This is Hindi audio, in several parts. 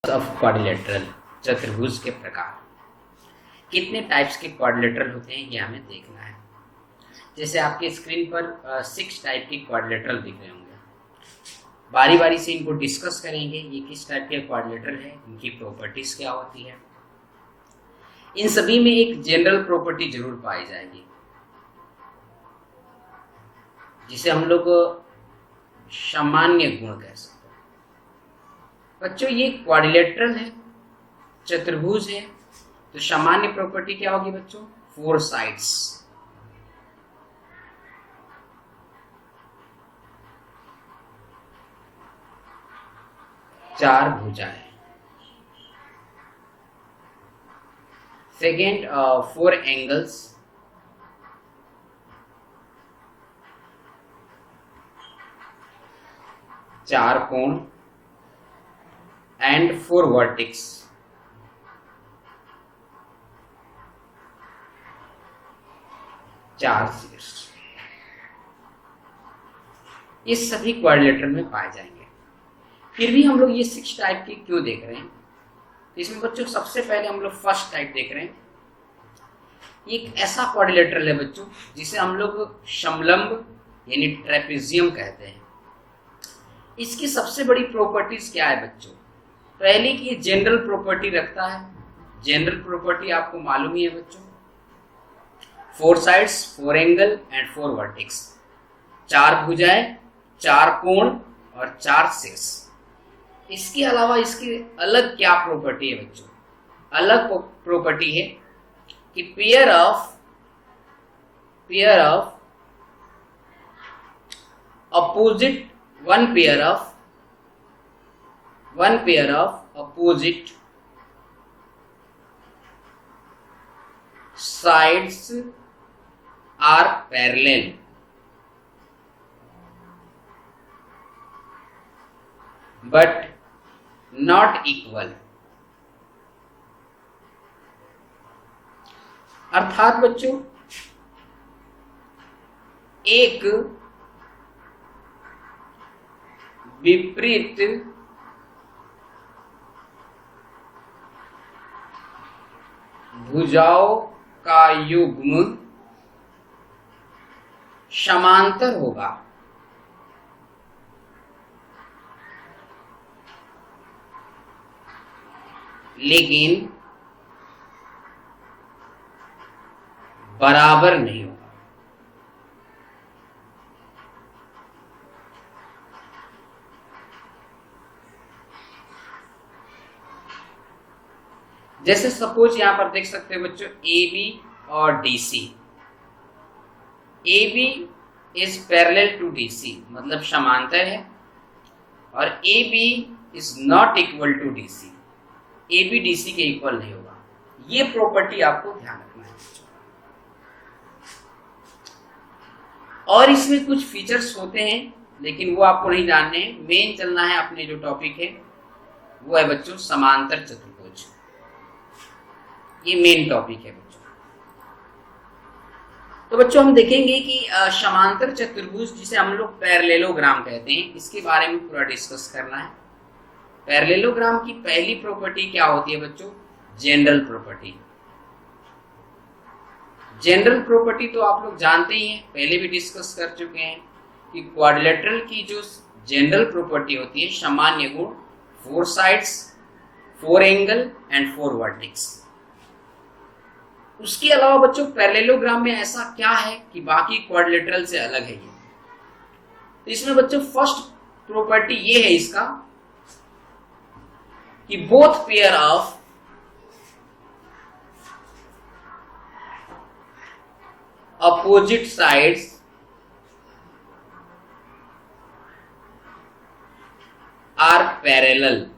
ऑफ क्वाड्रिलेटरल, चतुर्भुज के प्रकार। कितने टाइप्स के क्वाड्रिलेटरल होते हैं ये हमें देखना है। जैसे आपके स्क्रीन पर 6 टाइप के क्वाड्रिलेटरल दिख रहे होंगे। बारी बारी से इनको डिस्कस करेंगे, ये किस टाइप के क्वाड्रिलेटरल है, इनकी प्रॉपर्टीज क्या होती है। इन सभी में एक जनरल प्रॉपर्टी जरूर पाई जाएगी जिसे हम लोग सामान्य गुण कह सकते हैं। बच्चों ये क्वाड्रिलेटरल है, चतुर्भुज है, तो सामान्य प्रॉपर्टी क्या होगी बच्चों? 4 साइड्स। चार भुजाएं। Second 4 angles. चार कोण एंड 4 वर्टेक्स। चार शीर्ष। ये सभी क्वाड्रिलेटरल में पाए जाएंगे। फिर भी हम लोग ये 6 टाइप के क्यों देख रहे हैं? इसमें बच्चों सबसे पहले हम लोग फर्स्ट टाइप देख रहे हैं। ये एक ऐसा क्वाड्रिलेटरल है बच्चों जिसे हम लोग समलंब यानी ट्रेपेजियम कहते हैं। इसकी सबसे बड़ी प्रॉपर्टीज क्या है बच्चों? पहले की ये जनरल प्रॉपर्टी रखता है। जनरल प्रॉपर्टी आपको मालूम ही है बच्चों, 4 साइड्स, 4 एंगल एंड 4 वर्टेक्स। 4 भुजाएं, 4 कोण और 4 शीर्ष। इसके अलावा इसकी अलग क्या प्रॉपर्टी है बच्चों? अलग प्रॉपर्टी है कि pair of opposite one pair of opposite sides are parallel but not equal। अर्थात बच्चों एक विपरीत भुजाओं का युग्म समांतर होगा, लेकिन बराबर नहीं होगा। जैसे सपोज यहां पर देख सकते हैं बच्चों AB और DC। AB is parallel to DC, मतलब समांतर है, और AB is not equal to DC। AB DC के इक्वल नहीं होगा। ये प्रॉपर्टी आपको ध्यान रखना है बच्चों। और इसमें कुछ फीचर्स होते हैं लेकिन वो आपको नहीं जानने हैं। मेन चलना है अपने जो टॉपिक है वो है बच्चों समांतर चतुर्भुज। ये मेन टॉपिक है बच्चों। तो बच्चों हम देखेंगे कि समांतर चतुर्भुज जिसे हम लोग पैरेललोग्राम कहते हैं, इसके बारे में पूरा डिस्कस करना है। पैरेललोग्राम की पहली प्रॉपर्टी क्या होती है बच्चों? General property. जनरल प्रॉपर्टी तो आप लोग जानते ही हैं, पहले भी डिस्कस कर चुके हैं कि क्वाड्रिलेटरल की जो जनरल प्रॉपर्टी होती है, सामान्य गुण 4 साइड्स, 4 एंगल एंड 4 वर्टेक्स। उसके अलावा बच्चों पैरेललोग्राम में ऐसा क्या है कि बाकी क्वाड्रिलेटरल से अलग है ये? तो इसमें बच्चों फर्स्ट प्रॉपर्टी ये है इसका कि both pair of opposite sides are parallel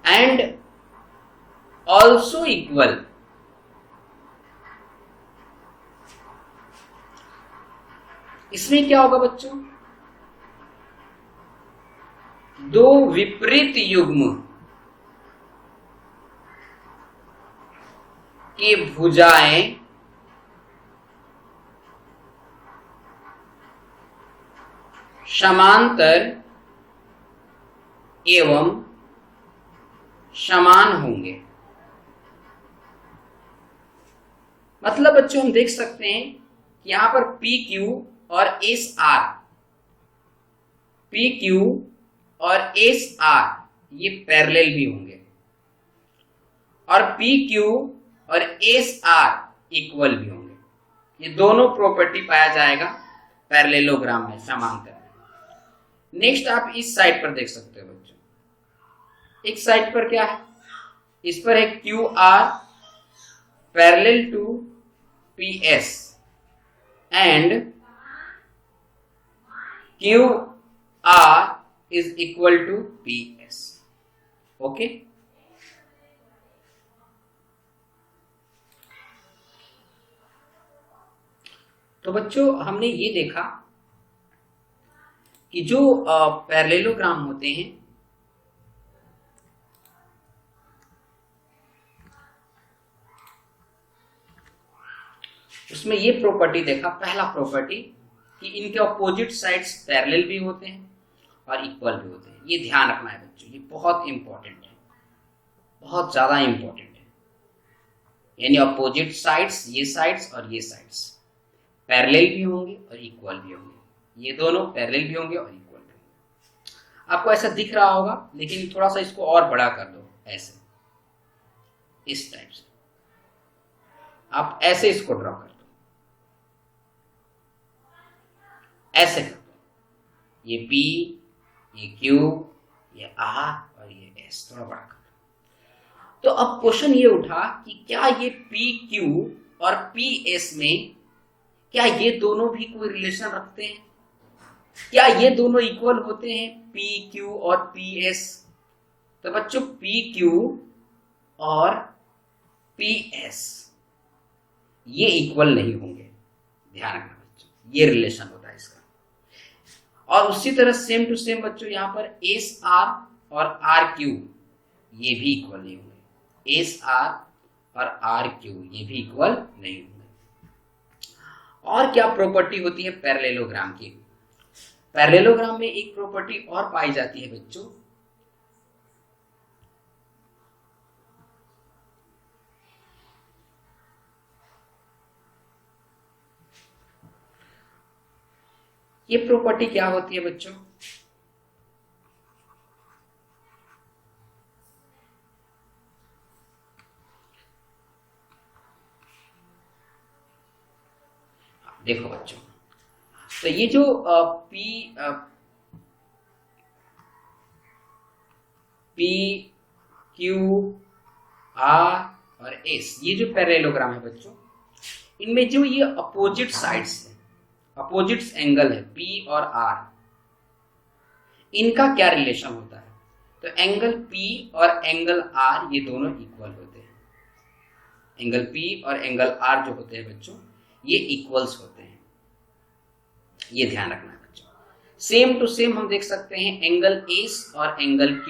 and also equal। इसमें क्या होगा बच्चों? दो विपरीत युग्म की भुजाएं समांतर एवं समान होंगे। मतलब बच्चों हम देख सकते हैं कि यहां पर पी क्यू और एस आर, पी क्यू और एस आर ये पैरेलल भी होंगे और पी क्यू और एस आर इक्वल भी होंगे। ये दोनों प्रॉपर्टी पाया जाएगा पैरेललोग्राम में, समांतर में। नेक्स्ट आप इस साइड पर देख सकते हो बच्चों, एक साइड पर क्या है, इस पर है Q R parallel to P S and Q R is equal to P S. Okay, तो बच्चों हमने ये देखा कि जो पैरेललोग्राम होते हैं उसमें ये प्रॉपर्टी देखा, पहला प्रॉपर्टी कि इनके अपोजिट साइड्स पैरेलल भी होते हैं और इक्वल भी होते हैं। ये ध्यान रखना है बच्चों, ये बहुत इंपॉर्टेंट है, बहुत ज्यादा इंपॉर्टेंट है। यानी अपोजिट साइड्स, ये साइड्स और ये साइड्स पैरेलल भी होंगे और इक्वल भी होंगे। ये दोनों पैरेलल भी होंगे और इक्वल भी होंगे। आपको ऐसा दिख रहा होगा, लेकिन थोड़ा सा इसको और बड़ा कर दो, ऐसे, इस टाइप से आप ऐसे इसको ड्रॉ कर दो, ऐसे कर दो। ये P, ये Q, ये R और ये S, थोड़ा बड़ा कर दो। तो अब क्वेश्चन ये उठा कि क्या ये PQ और PS में, क्या ये दोनों भी कोई रिलेशन रखते हैं? क्या ये दोनों इक्वल होते हैं, PQ और PS? तो बच्चों PQ और PS ये इक्वल नहीं होंगे, ध्यान रखना बच्चों, ये रिलेशन होता है इसका। और उसी तरह सेम टू सेम बच्चों यहाँ पर एस आर और आर क्यू ये भी इक्वल नहीं होंगे, एस आर और आर क्यू ये भी इक्वल नहीं होंगे। और क्या प्रॉपर्टी होती है पैरेललोग्राम की? पैरेललोग्राम में एक प्रॉपर्टी और पाई जाती है बच्चों, ये प्रॉपर्टी क्या होती है बच्चों? देखो बच्चों, तो ये जो पी क्यू आर और एस, ये जो पैरेललोग्राम है बच्चों, इनमें जो ये अपोजिट साइड्स है, अपोजिट्स एंगल है P और R, इनका क्या रिलेशन होता है? तो एंगल P और एंगल R ये दोनों इक्वल होते हैं। एंगल P और एंगल R जो होते हैं बच्चों, ये इक्वल्स होते हैं, ये ध्यान रखना है बच्चों। सेम टू सेम हम देख सकते हैं एंगल S और एंगल Q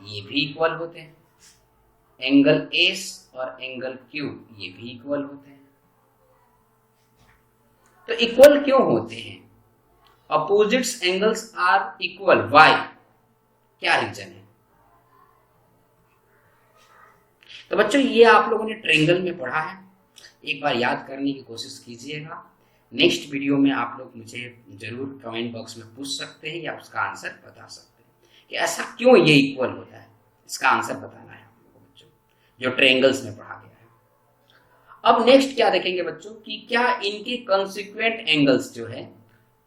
ये भी इक्वल होते हैं, एंगल S और एंगल Q ये भी इक्वल होते हैं। तो इक्वल क्यों होते हैं? Opposites angles are equal, why? क्या रीजन है? तो बच्चों ये आप लोगों ने ट्रायंगल में पढ़ा है, एक बार याद करने की कोशिश कीजिएगा। नेक्स्ट वीडियो में आप लोग मुझे जरूर कमेंट बॉक्स में पूछ सकते हैं या उसका आंसर बता सकते हैं कि ऐसा क्यों ये इक्वल होता है। इसका आंसर बताना है आप लोगों को बच्चों, जो ट्रायंगल्स में पढ़ा गया है। अब नेक्स्ट क्या देखेंगे बच्चों कि क्या इनके कंसिक्वेंट एंगल्स जो है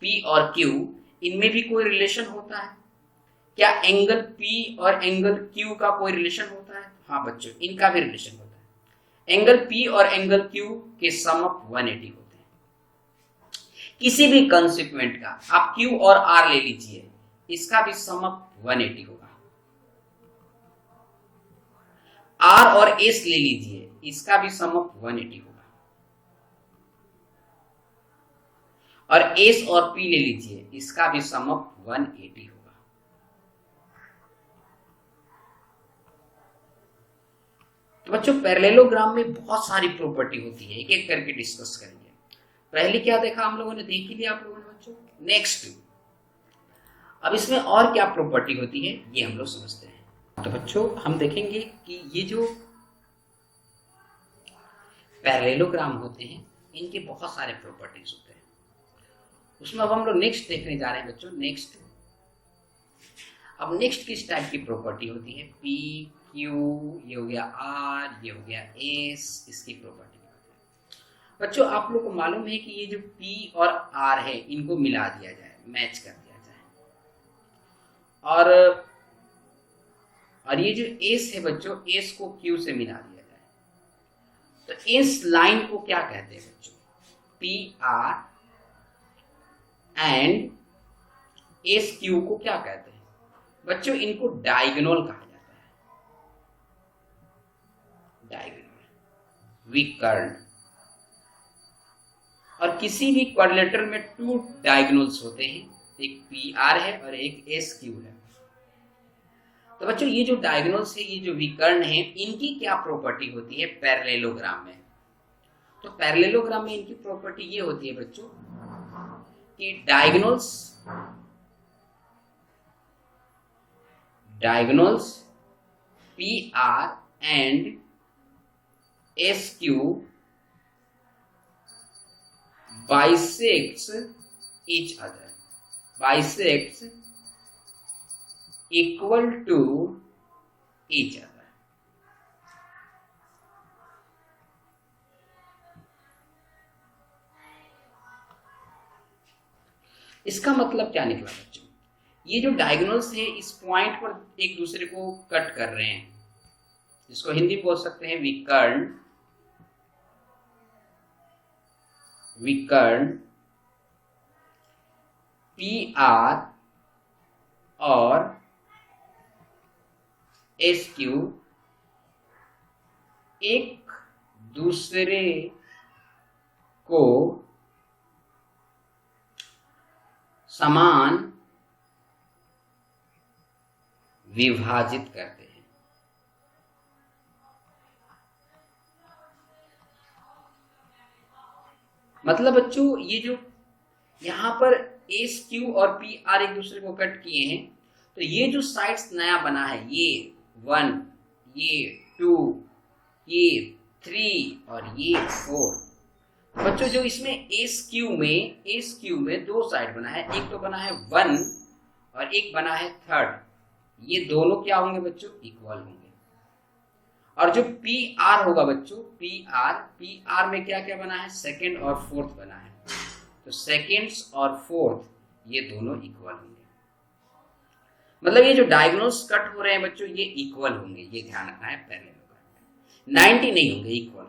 P और Q, इनमें भी कोई रिलेशन होता है? क्या एंगल P और एंगल Q का कोई रिलेशन होता है? हाँ बच्चों, इनका भी रिलेशन होता है। एंगल P और एंगल Q के सम ऑफ 180 होते हैं। किसी भी कंसिक्वेंट का आप Q और R ले लीजिए, इसका भी सम ऑफ 180 होगा। R और S ले लीजिए, इसका भी सम ऑफ 180 होगा। और S और P ले लीजिए, इसका भी सम ऑफ 180 होगा। तो बच्चों पैरेललोग्राम में बहुत सारी प्रॉपर्टी होती है, एक एक करके डिस्कस करेंगे। पहले क्या देखा हम लोगों ने, देख ही लिया आप लोगों ने बच्चों। नेक्स्ट अब इसमें और क्या प्रॉपर्टी होती है ये हम लोग समझते हैं। तो बच्चों हम देखेंगे कि ये जो पैरेललोग्राम होते हैं इनके बहुत सारे प्रॉपर्टीज होते हैं। उसमें अब हम लोग नेक्स्ट देखने जा रहे हैं बच्चों। अब नेक्स्ट किस टाइप की प्रॉपर्टी होती है? P, Q, ये हो गया R, ये हो गया S, इसकी प्रॉपर्टी होती है। बच्चों आप लोग को मालूम है कि ये जो P और R है इनको मिला दिया जाए, मैच कर दिया जाए, और ये जो S है बच्चों, S को Q से मिला दिया जाए, तो इस लाइन को क्या कहते हैं बच्चों? PR एंड SQ को क्या कहते हैं बच्चों? इनको डायगोनल कहा जाता है, डायगोनल, विकर्ण। और किसी भी क्वाड्रिलेटरल में 2 डायगोनल्स होते हैं, एक PR है और एक SQ है। तो बच्चों ये जो डायगोनल्स है, ये जो विकर्ण है, इनकी क्या प्रॉपर्टी होती है पैरेललोग्राम में? तो पैरेललोग्राम में इनकी प्रॉपर्टी ये होती है बच्चों कि diagonals PR and SQ bisects each other, bisects equal to each other। इसका मतलब क्या निकला बच्चों? ये जो डायगोनल्स है इस पॉइंट पर एक दूसरे को कट कर रहे हैं, जिसको हिंदी बोल सकते हैं विकर्ण, विकर्ण PR और SQ एक दूसरे को समान विभाजित करते हैं। मतलब बच्चों ये जो यहां पर SQ और PR एक दूसरे को कट किए हैं, तो ये जो साइड्स नया बना है, ये 1, ये 2, ये 3 और ये 4। बच्चों जो इसमें SQ में 2 साइड बना है, एक तो बना है 1 और एक बना है 3rd, ये दोनों क्या होंगे बच्चों? इक्वल होंगे। और जो PR होगा बच्चों, PR में क्या क्या बना है? 2nd और 4th बना है, तो 2nd और 4th ये दोनों इक्वल होंगे। मतलब ये जो डायगोनल्स कट हो रहे हैं बच्चों, ये इक्वल होंगे, ये ध्यान रखना है पैरेललोग्राम में। 90 नहीं होंगे, इक्वल